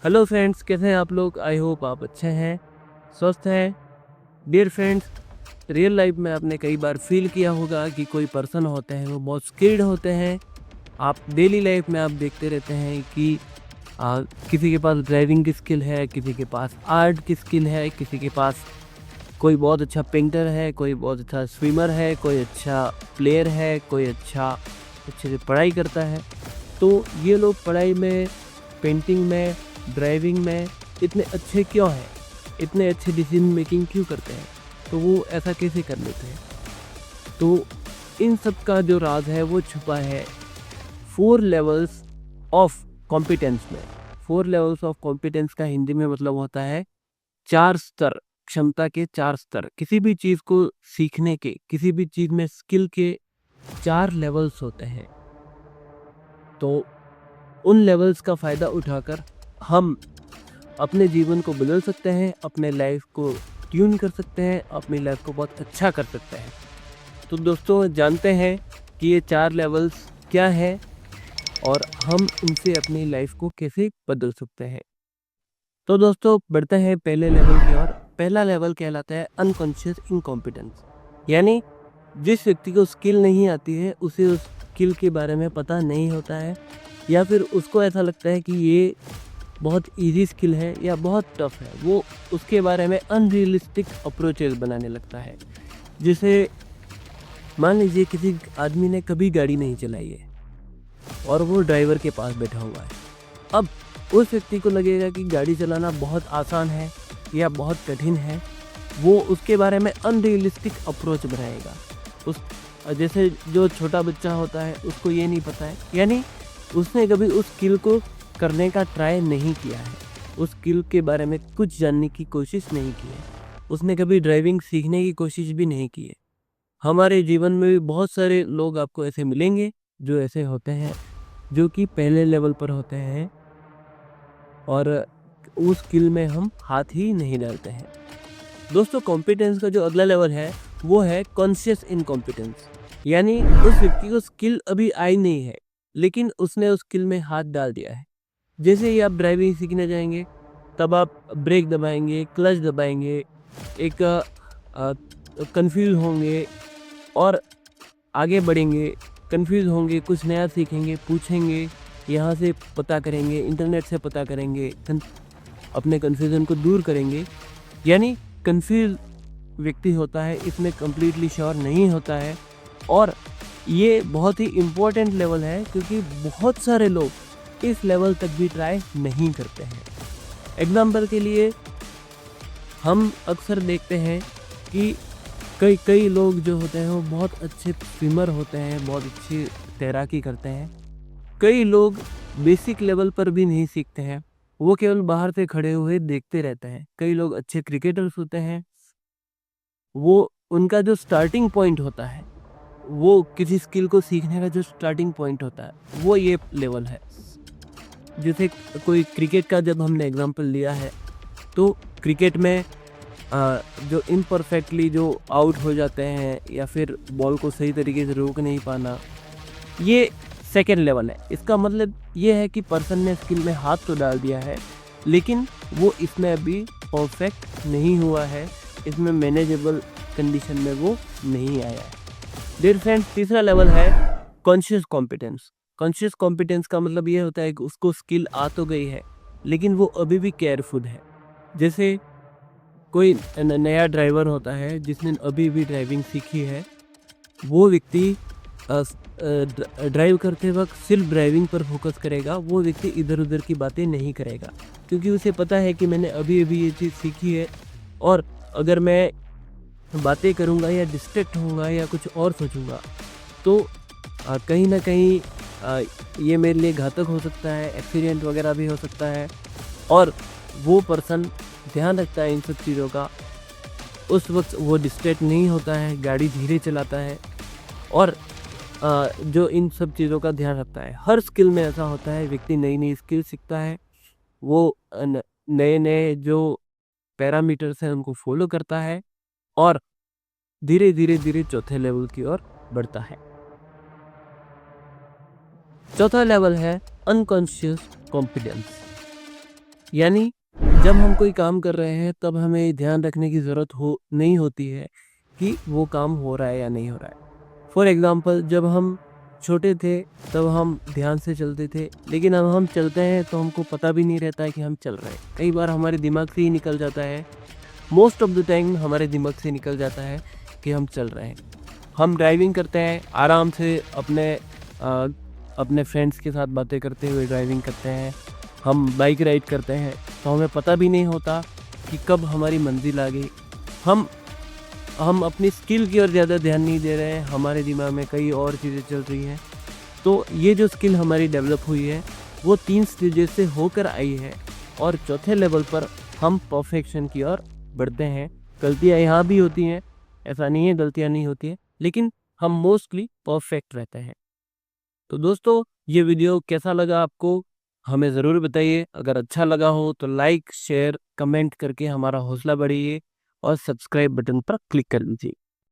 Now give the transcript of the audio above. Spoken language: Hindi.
हेलो फ्रेंड्स, कैसे हैं आप लोग। आई होप आप अच्छे हैं, स्वस्थ हैं। डियर फ्रेंड्स, रियल लाइफ में आपने कई बार फील किया होगा कि कोई पर्सन होते हैं वो बहुत स्किल्ड होते हैं। आप डेली लाइफ में आप देखते रहते हैं कि किसी के पास ड्राइविंग की स्किल है, किसी के पास आर्ट की स्किल है, किसी के पास कोई बहुत अच्छा पेंटर है, कोई बहुत अच्छा स्विमर है, कोई अच्छा प्लेयर है, कोई अच्छे से पढ़ाई करता है। तो ये लोग पढ़ाई में, पेंटिंग में, ड्राइविंग में इतने अच्छे क्यों हैं, इतने अच्छे डिसीजन मेकिंग क्यों करते हैं, तो वो ऐसा कैसे कर लेते हैं। तो इन सब का जो राज है वो छुपा है 4 लेवल्स ऑफ कॉम्पिटेंस में। 4 लेवल्स ऑफ कॉम्पिटेंस का हिंदी में मतलब होता है 4 स्तर, क्षमता के 4 स्तर। किसी भी चीज़ को सीखने के, किसी भी चीज़ में स्किल के 4 लेवल्स होते हैं। तो उन लेवल्स का फ़ायदा उठाकर हम अपने जीवन को बदल सकते हैं, अपने लाइफ को ट्यून कर सकते हैं, अपनी लाइफ को बहुत अच्छा कर सकते हैं। तो दोस्तों, जानते हैं कि ये 4 लेवल्स क्या है और हम इनसे अपनी लाइफ को कैसे बदल सकते हैं। तो दोस्तों, बढ़ते हैं पहले लेवल की ओर। पहला लेवल कहलाता है अनकॉन्शियस इनकॉम्पिटेंस। यानी जिस व्यक्ति को स्किल नहीं आती है, उसे उस स्किल के बारे में पता नहीं होता है, या फिर उसको ऐसा लगता है कि ये बहुत इजी स्किल है या बहुत टफ है। वो उसके बारे में अनरियलिस्टिक अप्रोचेस बनाने लगता है। जैसे मान लीजिए किसी आदमी ने कभी गाड़ी नहीं चलाई है और वो ड्राइवर के पास बैठा हुआ है। अब उस व्यक्ति को लगेगा कि गाड़ी चलाना बहुत आसान है या बहुत कठिन है। वो उसके बारे में अनरियलिस्टिक अप्रोच बनाएगा। उस जैसे जो छोटा बच्चा होता है उसको ये नहीं पता है, यानी उसने कभी उस स्किल को करने का ट्राई नहीं किया है, उस स्किल के बारे में कुछ जानने की कोशिश नहीं की है, उसने कभी ड्राइविंग सीखने की कोशिश भी नहीं की है। हमारे जीवन में भी बहुत सारे लोग आपको ऐसे मिलेंगे जो ऐसे होते हैं, जो कि पहले लेवल पर होते हैं और उस स्किल में हम हाथ ही नहीं डालते हैं। दोस्तों, कॉम्पिटेंस का जो अगला लेवल है वो है कॉन्शियस इनकॉम्पिटेंस। यानी उस व्यक्ति को स्किल अभी आई नहीं है, लेकिन उसने उस स्किल में हाथ डाल दिया है। जैसे ही आप ड्राइविंग सीखने जाएंगे, तब आप ब्रेक दबाएंगे, क्लच दबाएंगे, एक कंफ्यूज होंगे और आगे बढ़ेंगे। कंफ्यूज होंगे, कुछ नया सीखेंगे, पूछेंगे, यहाँ से पता करेंगे, इंटरनेट से पता करेंगे, अपने कन्फ्यूज़न को दूर करेंगे। यानी कंफ्यूज व्यक्ति होता है, इसमें कम्प्लीटली श्योर नहीं होता है। और ये बहुत ही इम्पोर्टेंट लेवल है, क्योंकि बहुत सारे लोग इस लेवल तक भी ट्राई नहीं करते हैं। एग्जाम्पल के लिए हम अक्सर देखते हैं कि कई लोग जो होते हैं वो बहुत अच्छे स्विमर होते हैं, बहुत अच्छी तैराकी करते हैं। कई लोग बेसिक लेवल पर भी नहीं सीखते हैं, वो केवल बाहर से खड़े हुए देखते रहते हैं। कई लोग अच्छे क्रिकेटर्स होते हैं, वो उनका जो स्टार्टिंग पॉइंट होता है, वो किसी स्किल को सीखने का जो स्टार्टिंग पॉइंट होता है, वो ये लेवल है। जैसे कोई क्रिकेट का जब हमने एग्जांपल लिया है, तो क्रिकेट में जो इम्परफेक्टली जो आउट हो जाते हैं या फिर बॉल को सही तरीके से रोक नहीं पाना, ये सेकेंड लेवल है। इसका मतलब ये है कि पर्सन ने स्किल में हाथ तो डाल दिया है, लेकिन वो इसमें अभी परफेक्ट नहीं हुआ है, इसमें मैनेजेबल कंडीशन में वो नहीं आया है। डियर फ्रेंड्स, तीसरा लेवल है कॉन्शियस कॉम्पिटेंस। कॉन्शियस कॉम्पिटेंस का मतलब ये होता है कि उसको स्किल आ तो गई है, लेकिन वो अभी भी केयरफुल है। जैसे कोई नया ड्राइवर होता है जिसने अभी भी ड्राइविंग सीखी है, वो व्यक्ति ड्राइव करते वक्त सिर्फ ड्राइविंग पर फोकस करेगा। वो व्यक्ति इधर उधर की बातें नहीं करेगा, क्योंकि उसे पता है कि मैंने अभी अभी ये चीज़ सीखी है, और अगर मैं बातें करूँगा या डिस्ट्रैक्ट होऊंगा या कुछ और सोचूंगा, तो कहीं ना कहीं ये मेरे लिए घातक हो सकता है, एक्सीडेंट वगैरह भी हो सकता है। और वो पर्सन ध्यान रखता है इन सब चीज़ों का, उस वक्त वो डिस्ट्रैक्ट नहीं होता है, गाड़ी धीरे चलाता है, और जो इन सब चीज़ों का ध्यान रखता है। हर स्किल में ऐसा होता है, व्यक्ति नई नई स्किल सीखता है, वो नए नए जो पैरामीटर्स हैं उनको फॉलो करता है, और धीरे धीरे चौथे लेवल की ओर बढ़ता है। चौथा लेवल है अनकॉन्शियस कॉन्फिडेंस। यानी जब हम कोई काम कर रहे हैं तब हमें ध्यान रखने की ज़रूरत नहीं होती है कि वो काम हो रहा है या नहीं हो रहा है। फॉर एग्ज़ाम्पल जब हम छोटे थे तब हम ध्यान से चलते थे, लेकिन अब हम चलते हैं तो हमको पता भी नहीं रहता है कि हम चल रहे हैं। कई बार हमारे दिमाग से ही निकल जाता है, मोस्ट ऑफ द टाइम हमारे दिमाग से निकल जाता है कि हम चल रहे हैं। हम ड्राइविंग करते हैं आराम से अपने फ्रेंड्स के साथ बातें करते हुए ड्राइविंग करते हैं। हम बाइक राइड करते हैं तो हमें पता भी नहीं होता कि कब हमारी मंजिल आ गई। हम हम अपनी स्किल की ओर ज़्यादा ध्यान नहीं दे रहे हैं, हमारे दिमाग में कई और चीज़ें चल रही हैं। तो ये जो स्किल हमारी डेवलप हुई है वो 3 स्टेजेस से होकर आई है और चौथे लेवल पर हम परफेक्शन की ओर बढ़ते हैं। गलतियाँ यहाँ भी होती हैं, ऐसा नहीं है गलतियाँ नहीं होती हैं, लेकिन हम मोस्टली परफेक्ट रहते हैं। तो दोस्तों ये वीडियो कैसा लगा आपको हमें ज़रूर बताइए। अगर अच्छा लगा हो तो लाइक शेयर कमेंट करके हमारा हौसला बढ़ाइए और सब्सक्राइब बटन पर क्लिक कर लीजिए।